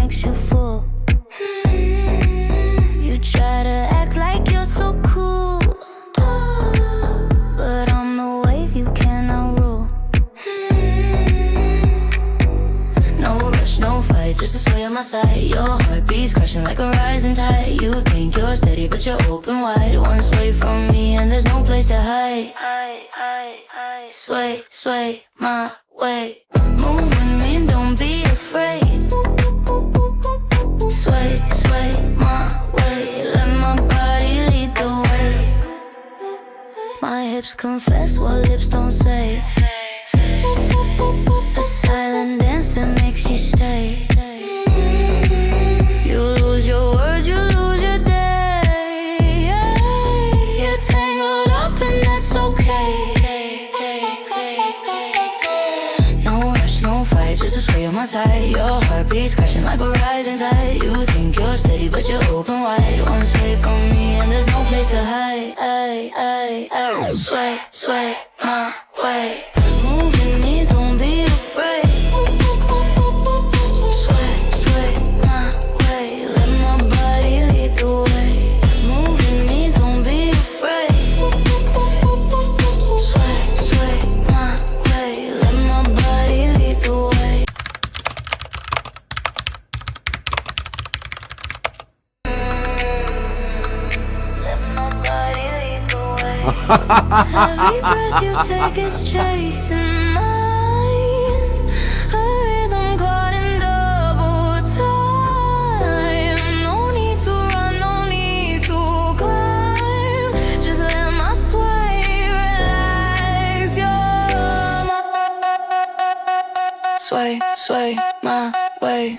makes you full. You try to act like you're so cool, but on the wave you cannot rule. No rush, no fight, just a sway on my side. Your heartbeat's crashing like a rising tide. You think you're steady, but you're open wide. One sway from me and there's no place to hide. Sway, sway my way. Move with me, don't be afraid. Sway, sway my way. Let my body lead the way. My hips confess what lips don't say. A silent dance that makes you stay. You lose your words, you lose your day. You're tangled up and that's okay. No rush, no fight, just a sway on my side. Your heartbeat's crashing like a rising tide. You think you're steady, but you're open wide. One sway from me and there's no place to hide. Sway, sway my way. Move with me, don't be afraid. Sway, sway my way. Let my body lead the way. Move with me, don't be afraid. Sway, sway my way. Let my body lead the way. Let my body lead the way. Every breath you take is chasing mine. A rhythm caught in double time. No need to run, no need to climb. Just let my sway relax your mind. Sway, sway my way.